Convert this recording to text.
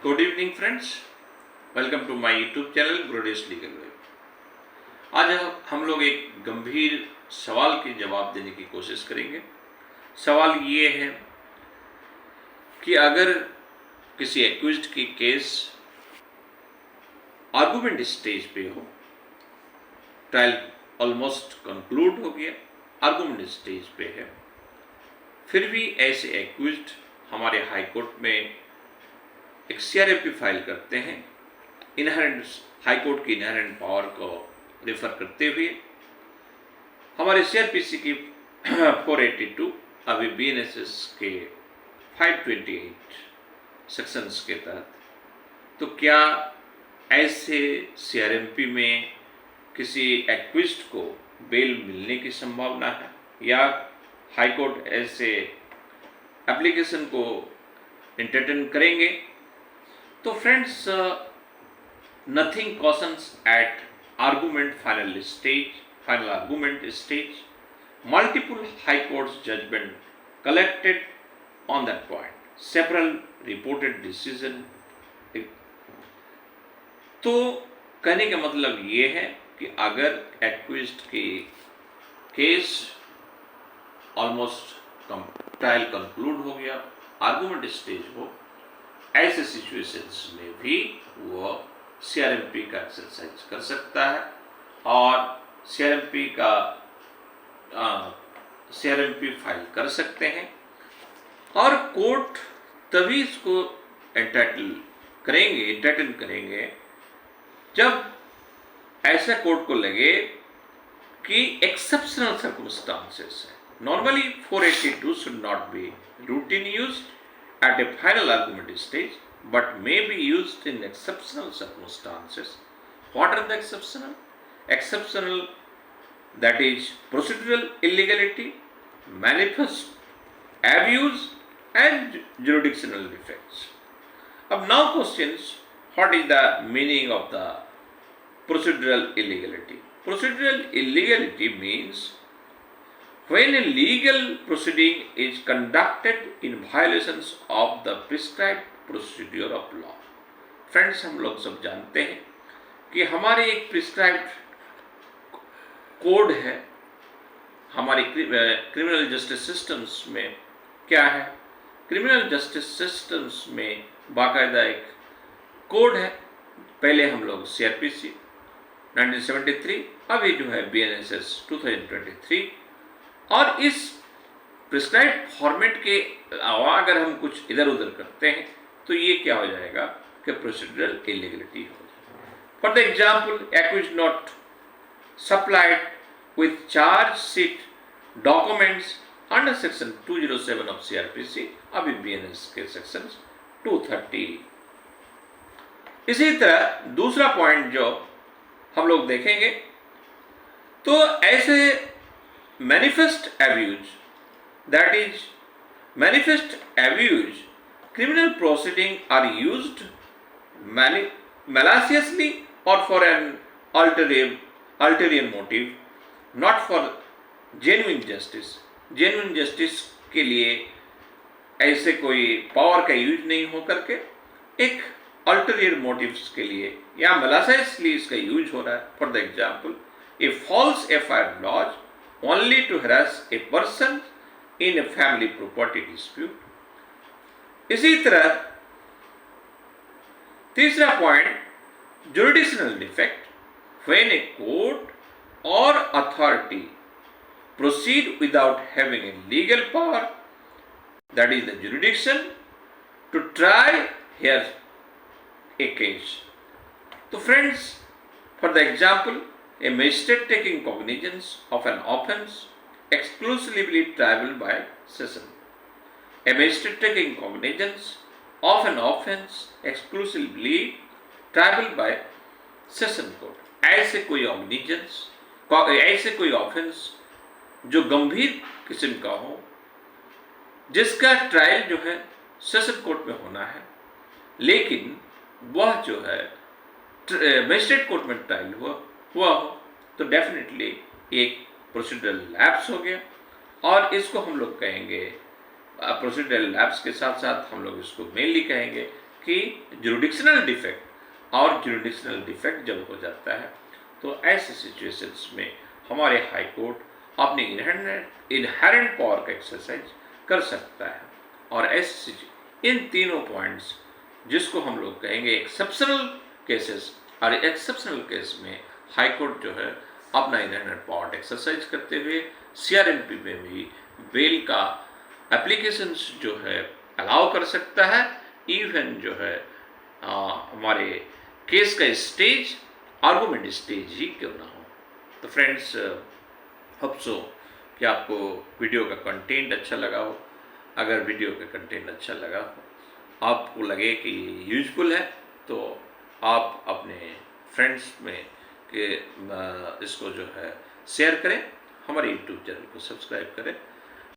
Good evening friends, welcome to my YouTube channel Brodes legal web. आज हम लोग एक गंभीर सवाल के जवाब देने की कोशिश करेंगे। सवाल ये है कि अगर किसी एक्यूज्ड की केस आर्गुमेंट स्टेज पे हो, ट्रायल ऑलमोस्ट कंक्लूड हो गया, आर्गुमेंट स्टेज पे है, फिर भी ऐसे एक्यूज्ड हमारे हाई कोर्ट में एक सीआरएमपी फाइल करते हैं, इनहेरेंट हाई कोर्ट की इनहेरेंट पावर को रेफर करते हुए हमारे सीआरपीसी की 482 अभी बीएनएसएस के 528 सेक्शंस के तहत, तो क्या ऐसे सीआरएमपी में किसी एक्विस्ट को बेल मिलने की संभावना है या हाई कोर्ट ऐसे एप्लीकेशन को एंटरटेन करेंगे? तो friends, nothing cautions at argument final argument stage. Multiple high courts judgment collected on that point, several reported decision. तो कहने का मतलब ये है कि अगर एक्विज्ड की केस ऑलमोस्ट ट्रायल कंक्लूड हो गया, आर्गुमेंट स्टेज हो, ऐसे सिचुएशंस में भी वो सीआरएमपी का एक्सरसाइज कर सकता है और सीआरएमपी फाइल कर सकते हैं और कोर्ट तभी इसको एंटरटेन करेंगे जब ऐसा कोर्ट को लगे कि एक्सेप्शनल सर्कमस्टांसेस है। Normally 482 should not be routine used at a final argument stage, but may be used in exceptional circumstances. What are the exceptional? Exceptional, that is procedural illegality, manifest abuse and jurisdictional defects. Now questions, what is the meaning of the procedural illegality? Procedural illegality means when a legal proceeding is conducted in violations of the prescribed procedure of law. Friends, हम लोग सब जानते हैं कि हमारे एक prescribed code है। हमारी क्रिमिनल जस्टिस सिस्टम्स में क्या है? क्रिमिनल जस्टिस सिस्टम्स में बाकायदा एक कोड है। पहले हम लोग सीआरपीसी 1973, अभी जो है बीएनएसएस 2023, और इस प्रिस्क्राइब्ड फॉर्मेट के अलावा अगर हम कुछ इधर उधर करते हैं तो ये क्या हो जाएगा कि प्रोसीड्यूरल इलीगलिटी हो जाएगा। For the example, accused not supplied with charge sheet documents under section 207 of CrPC, अभी बीएनएस के सेक्शन 230। इसी तरह दूसरा पॉइंट जो हम लोग देखेंगे, तो ऐसे manifest abuse, that is manifest abuse criminal proceeding are used maliciously or for an ulterior motive, not for genuine justice. genuine justice के लिए ऐसे कोई पावर का यूज नहीं हो करके एक ulterior motives के लिए या maliciously इसका यूज हो रहा है। For the example, a false FIR lodged only to harass a person in a family property dispute. इसी तरह तीसरा point, jurisdictional defect, when a court or authority proceed without having a legal power, that is the jurisdiction, to try hear a case. So friends, for the example, a magistrate taking cognizance of an offence exclusively triable by session. A magistrate taking cognizance of an offence exclusively triable by session court. ऐसे कोई offence जो गंभीर किस्म का हो, जिसका trial जो है सेशन कोर्ट में होना है, लेकिन वह जो है मजिस्ट्रेट कोर्ट में ट्रायल हुआ हो, तो डेफिनेटली एक प्रोसीड्यूरल लैप्स हो गया और इसको हम लोग कहेंगे प्रोसीड्यूरल लैप्स के साथ साथ हम लोग इसको मेनली कहेंगे कि जुरिडिक्शनल डिफेक्ट, और जुरिडिक्शनल डिफेक्ट जब हो जाता है तो ऐसे सिचुएशंस में हमारे हाई कोर्ट अपनी इनहेरेंट पावर का एक्सरसाइज कर सकता है। और ऐसे इन तीनों पॉइंट्स जिसको हम लोग कहेंगे एक्सेप्शनल केसेस, और एक्सेप्शनल केस में हाई कोर्ट जो है अपना इनहेरेंट पावर एक्सरसाइज करते हुए सीआरएमपी में भी बेल का एप्लीकेशंस जो है अलाउ कर सकता है, इवन जो है हमारे केस का स्टेज आर्गूमेंट स्टेज ही क्यों ना हो। तो फ्रेंड्स, होप सो कि आपको वीडियो का कंटेंट अच्छा लगा हो। अगर वीडियो का कंटेंट अच्छा लगा हो, आपको लगे कि यूजफुल है, तो आप अपने फ्रेंड्स में के इसको जो है शेयर करें, हमारे यूट्यूब चैनल को सब्सक्राइब करें।